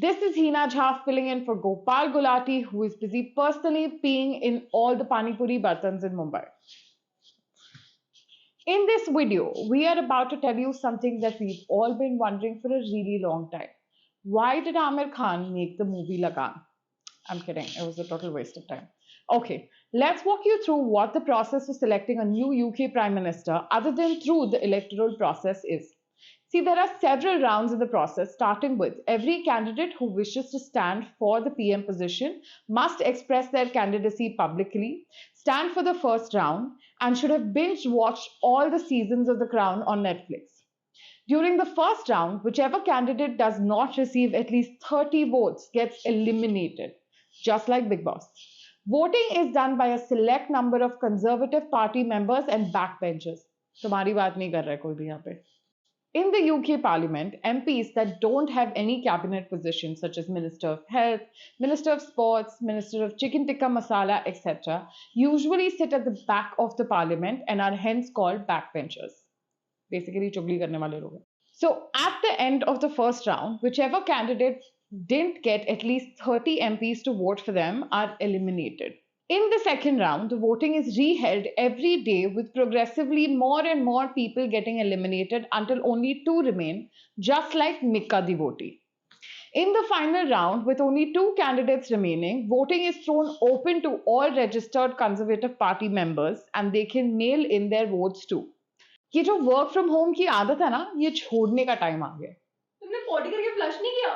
This is Hina Jha filling in for Gopal Gulati, who is busy personally peeing in all the Pani Puri bartans in Mumbai. In this video, we are about to tell you something that we've all been wondering for a really long time. Why did Amir Khan make the movie Lagan? I'm kidding, it was a total waste of time. Okay, let's walk you through what the process for selecting a new UK Prime Minister, other than through the electoral process, is. See, there are several rounds in the process, starting with every candidate who wishes to stand for the PM position must express their candidacy publicly, stand for the first round, and should have binge watched all the seasons of The Crown on Netflix. During the first round, whichever candidate does not receive at least 30 votes gets eliminated, just like Big Boss. Voting is done by a select number of Conservative Party members and backbenchers. तुम्हारी बात नहीं कर रहा है कोई भी यहाँ पे. In the UK Parliament, MPs that don't have any cabinet positions such as Minister of Health, Minister of Sports, Minister of Chicken Tikka Masala, etc., usually sit at the back of the Parliament and are hence called backbenchers. Basically, chugli karne wale log. So, at the end of the first round, whichever candidate didn't get at least 30 MPs to vote for them are eliminated. In the second round, the voting is re-held every day with progressively more and more people getting eliminated until only 2 remain, just like Mikka the Voti. In the final round, with only 2 candidates remaining, voting is thrown open to all registered Conservative Party members and they can mail in their votes too. ये जो work from home की आदत है ना, ये छोड़ने का time आ गया. तुमने पॉटी करके फ्लश नहीं किया?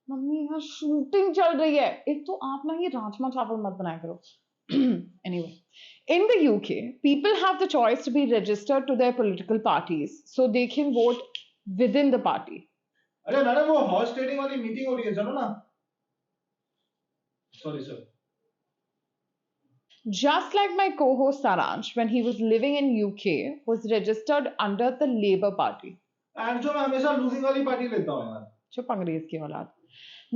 मम्मी यहाँ शूटिंग चल रही है. एक तो आप ना ये राजमा चावल मत बनाया करो. Anyway, in the UK, people have the choice to be registered to their political parties so they can vote within the party. अरे मैडम वो हॉर्स ट्रेडिंग वाली मीटिंग हो रही है चलो ना. Sorry sir. Just like my co-host Saransh, when he was living in UK, was registered under the Labour Party. And जो मैं हमेशा लूजिंग वाली पार्टी लेता हूँ यार. चुप अंग्रेज की औलाद.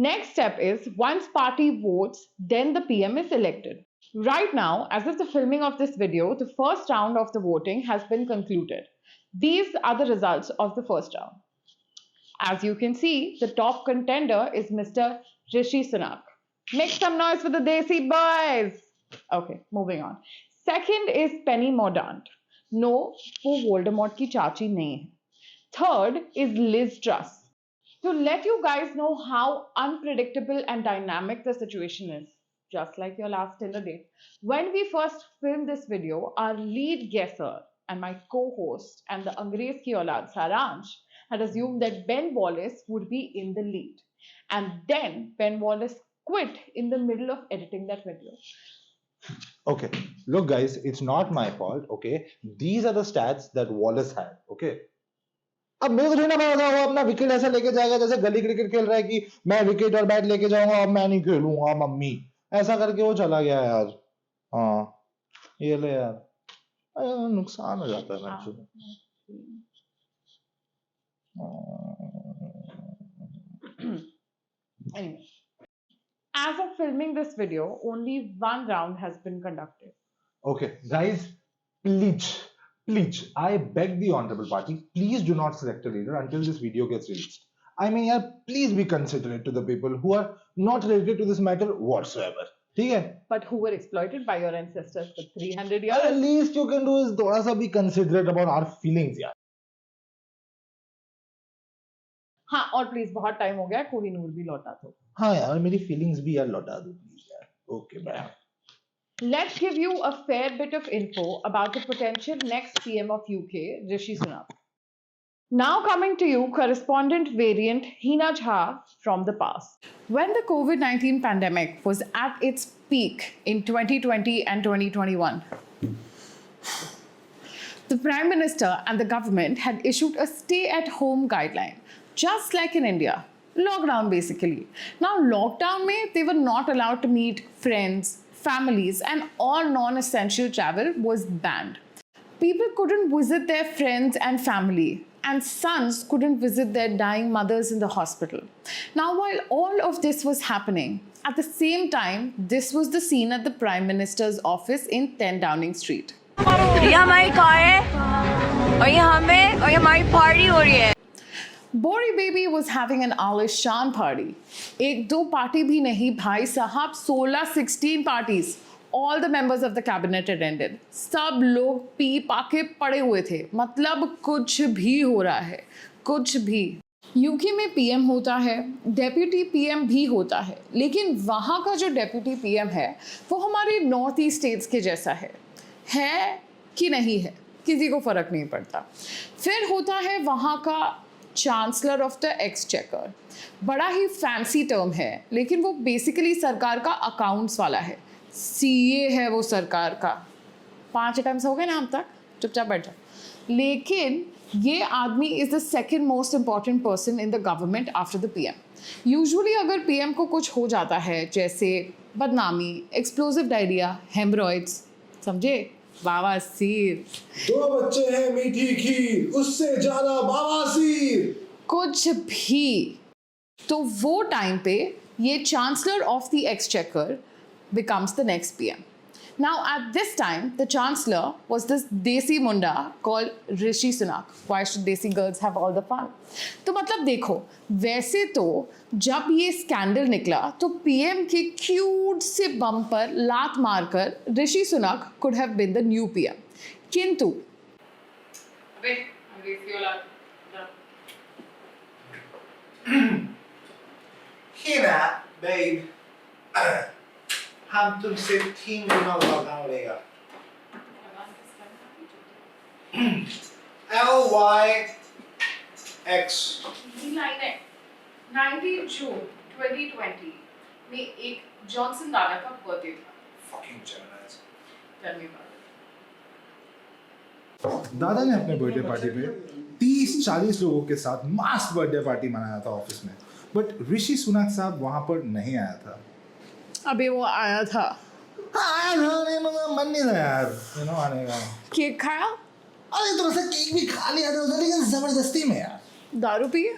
Next step is, once party votes, then the PM is elected. Right now, as of the filming of this video, the first round of the voting has been concluded. These are the results of the first round. As you can see, the top contender is Mr. Rishi Sunak. Make some noise for the Desi boys! Okay, moving on. Second is Penny Mordaunt. No, वो Voldemort की चाची नहीं है. Third is Liz Truss. To let you guys know how unpredictable and dynamic the situation is, just like your last Tinder date. When we first filmed this video, our lead guesser and my co-host and the Angrez ki aulad Saransh had assumed that Ben Wallace would be in the lead. And then Ben Wallace quit in the middle of editing that video. Okay, look guys, it's not my fault, okay? These are the stats that Wallace had, okay? अब मेरे को थोड़ी ना पता था वो अपना wicket ऐसा लेके जाएगा जैसे गली क्रिकेट खेल रहा है कि मैं विकेट और बैट लेके जाऊंगा अब मैं नहीं खेलूंगा मम्मी ऐसा करके वो चला गया यार. हाँ ये ले यार नुकसान हो जाता है मैच में. Anyway, as of filming this video, only one round has been conducted. Okay, guys, please, I beg the honorable party, please do not select a leader until this video gets released. I mean, yeah, please be considerate to the people who are not related to this matter whatsoever. ठीक है? But who were exploited by your ancestors for 300 years? At least you can do is थोड़ा सा be considerate about our feelings यार. हाँ और please बहुत time हो गया कोहिनूर भी लौटा दो. हाँ यार मेरी feelings भी यार लौटा दो please यार. Okay, bye. Let's give you a fair bit of info about the potential next PM of UK, Rishi Sunak. Now coming to you, correspondent variant Hina Jha from the past. When the COVID-19 pandemic was at its peak in 2020 and 2021, the Prime Minister and the government had issued a stay-at-home guideline, just like in India. Lockdown basically. Now lockdown mein, they were not allowed to meet friends, families, and all non-essential travel was banned. People couldn't visit their friends and family, and sons couldn't visit their dying mothers in the hospital. Now, while all of this was happening, at the same time, this was the scene at the Prime Minister's office in 10 Downing Street. ये हमारी car है और ये हमें और ये हमारी party हो रही है. बोरी बेबी was having an आलिशान party. एक दो पार्टी भी नहीं भाई साहब, 16 parties. All the members of the cabinet attended. सब लोग पी पाके पड़े हुए थे. मतलब कुछ भी हो रहा है, कुछ भी. यूके में पीएम होता है, डेप्यूटी पीएम भी होता है, लेकिन वहाँ का जो डेप्यूटी पीएम है वो हमारे नॉर्थ ईस्ट स्टेट्स के जैसा है कि नहीं है, किसी को फर्क नहीं पड़ता. फिर होता है वहाँ का चांसलर ऑफ द एक्सचेकर. बड़ा ही फैंसी टर्म है, लेकिन वो बेसिकली सरकार का अकाउंट्स वाला है. सीए है वो सरकार का. 5 अटेम्प्ट्स हो गए ना अब तक, चुपचाप बैठ जाओ. लेकिन ये आदमी is the second most important person in the government after the PM. Usually अगर पीएम को कुछ हो जाता है, जैसे बदनामी, एक्सप्लोसिव डायरिया, हेमरॉइड्स, समझे, बवासीर, 2 बच्चे हैं मीठी खीर, उससे ज्यादा बवासीर, कुछ भी, तो वो टाइम पे ये chancellor of the exchequer becomes the next PM. Now at this time the chancellor was this desi munda called Rishi Sunak. Why should desi girls have all the fun? तो मतलब देखो, वैसे तो जब ये स्कैंडल निकला तो पीएम के क्यूट से बम पर लात मारकर Rishi Sunak could have been the new PM. किंतु अबे अंग्रेजी वाला हीना babe, हम तुमसे 3 गुना ज्यादा उड़ेगा. LYX. लाइन है 19 जून 2020 में एक जॉनसन दादा का बर्थडे था. Fucking Geminis. दादा ने अपने बर्थडे पार्टी पे 30-40 लोगों के साथ मास बर्थडे पार्टी मनाया था ऑफिस में, बट ऋषि सुनक साहब वहां पर नहीं आया था. अबे वो आया था. हाँ आया था, नहीं मतलब मन नहीं था यार आने का. केक खाया, अरे थोड़ा सा केक भी खा लिया था, लेकिन जबरदस्ती में यार. दारू पिए.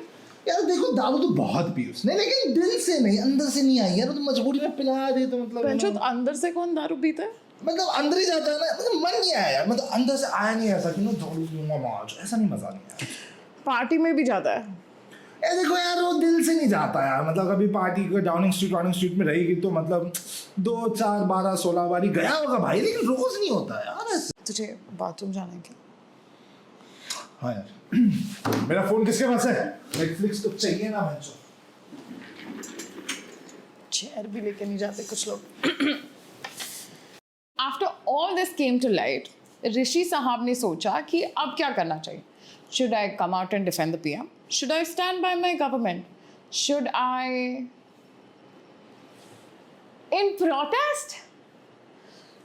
यार देखो दारू तो बहुत पी उसने, लेकिन दिल से नहीं, अंदर से नहीं आई यार. तो मजबूरी में पिला दे तो मतलब अंदर से कौन दारू पीता है? मतलब अंदर ही जाता है ना, मतलब मन नहीं आया यार, मतलब अंदर से आया नहीं ऐसा कि ना दारू पीऊंगा आज, ऐसा नहीं, मजा नहीं आया. पार्टी में भी जाता है. देखो यार वो दिल से नहीं जाता यार. मतलब कभी पार्टी को डाउनिंग स्ट्रीट में रहेगी तो मतलब 2, 4, 12, 16 बारी गया होगा भाई, लेकिन रोज नहीं होता यार. तुझे बाथरूम जाना है क्या? हाँ यार. मेरा फोन किसके पास है? नेटफ्लिक्स तो चाहिए ना बच्चों. चेयर भी लेके नहीं जाते कुछ लोग. After all this came to light, Rishi Sahab ने सोचा कि अब क्या करना चाहिए. Should I come out and defend the PM? Should I stand by my government? Should I in protest?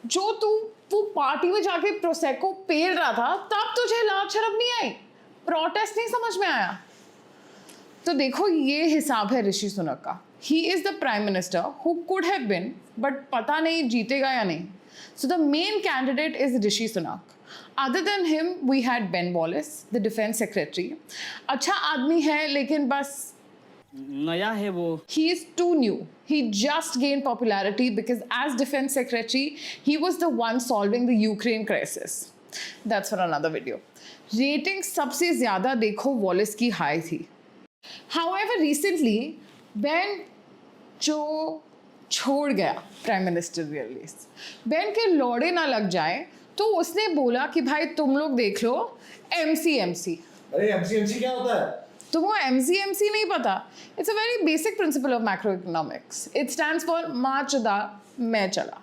जो तू वो पार्टी में जाके प्रोसेको पेल रहा था, तब तुझे लाज शर्म नहीं आई, प्रोटेस्ट नहीं समझ में आया. तो देखो ये हिसाब है ऋषि सुनक का. He is the prime minister who could have been, but पता नहीं जीतेगा या नहीं. So the main candidate is Rishi Sunak. Other than him, we had Ben Wallace, the defense secretary. अच्छा आदमी है, लेकिन बस नया है वो. He is too new. He just gained popularity because as defense secretary, he was the one solving the Ukraine crisis. That's for another video. Rating सबसे ज़्यादा देखो Wallace की high थी. However, recently, Ben जो छोड़ गया प्राइम मिनिस्टर रियलिस, बेन के लौड़े ना लग जाए, तो उसने बोला कि भाई तुम लोग देख लो एमसी. अरे एमसी क्या होता है? तुमको एमसी नहीं पता? It's a very basic principle of macro economics. It stands for माँ चुदा मैं चला.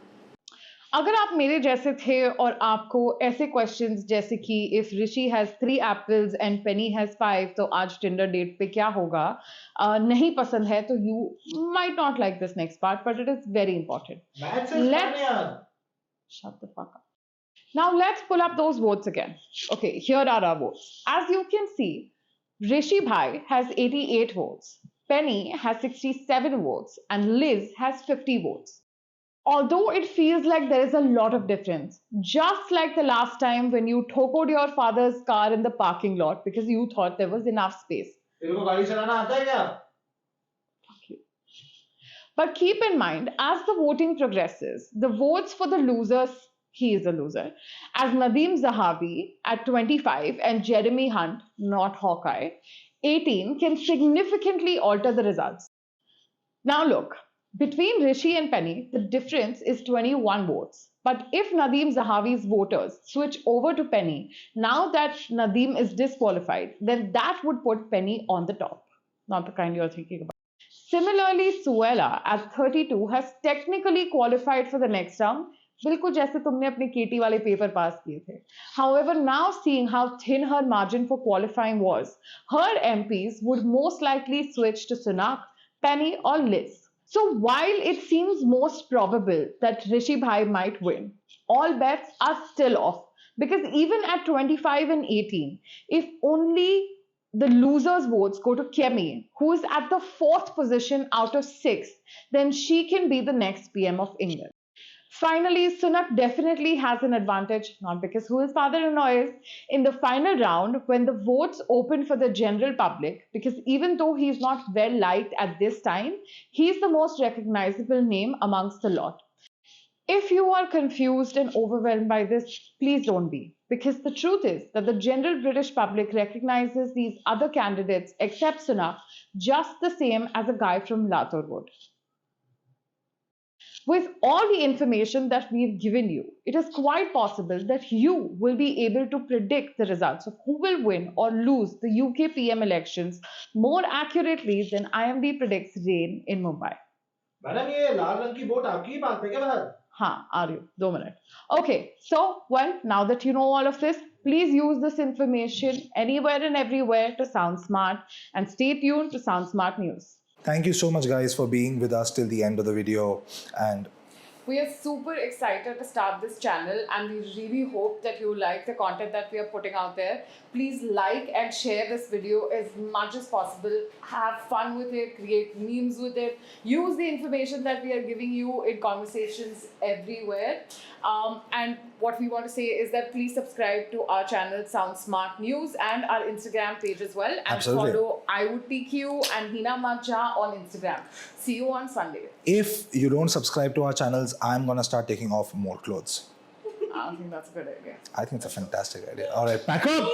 अगर आप मेरे जैसे थे और आपको ऐसे क्वेश्चंस जैसे कि if Rishi has 3 apples and Penney has 5, तो आज टिंडर डेट पे क्या होगा, नहीं पसंद है, तो you might not like this next part, but it is very important. Shut the fuck up. Now let's pull up those votes again. Okay, here are our votes. As you can see, Rishi Bhai has 88 votes, Penny has 67 votes, and Liz has 50 votes. Although it feels like there is a lot of difference, just like the last time when you tokoed your father's car in the parking lot because you thought there was enough space. तेरे को गाड़ी चलाना आता है क्या? Fuck you. But keep in mind, as the voting progresses, the votes for the losers, he is a loser, as Nadeem Zahabi at 25 and Jeremy Hunt, not Hawkeye, 18 can significantly alter the results. Now look, between Rishi and Penny, the difference is 21 votes. But if Nadeem Zahawi's voters switch over to Penny, now that Nadeem is disqualified, then that would put Penny on the top. Not the kind you're thinking about. Similarly, Suella at 32 has technically qualified for the next round, बिल्कुल जैसे तुमने अपने केटी वाले paper pass किए थे. However, now seeing how thin her margin for qualifying was, her MPs would most likely switch to Sunak, Penny or Liz. So while it seems most probable that Rishi Bhai might win, all bets are still off. Because even at 25 and 18, if only the losers' votes go to Kemi, who is at the 4th position out of 6, then she can be the next PM of England. Finally, Sunak definitely has an advantage, not because who his father-in-law is, in the final round when the votes open for the general public, because even though he's not well liked at this time, he's the most recognizable name amongst the lot. If you are confused and overwhelmed by this, please don't be, because the truth is that the general British public recognizes these other candidates, except Sunak, just the same as a guy from Latur would. With all the information that we've given you, it is quite possible that you will be able to predict the results of who will win or lose the UK PM elections more accurately than IMD predicts rain in Mumbai. Madam ये लाल रंग की boat आपकी ही पास है क्या बाहर? हाँ, are you? 2 minutes. Okay, so, well, now that you know all of this, please use this information anywhere and everywhere to sound smart, and stay tuned to Sound Smart News. Thank you so much, guys, for being with us till the end of the video. And we are super excited to start this channel, and we really hope that you like the content that we are putting out there. Please like and share this video as much as possible. Have fun with it, create memes with it, use the information that we are giving you in conversations everywhere. And what we want to say is that please subscribe to our channel Sound Smart News and our Instagram page as well. And Absolutely. follow I Would PQ and Hina Majha on Instagram. See you on Sunday. if you don't subscribe to our channels, I'm going to start taking off more clothes. I think that's a good idea. I think it's a fantastic idea. All right, pack up!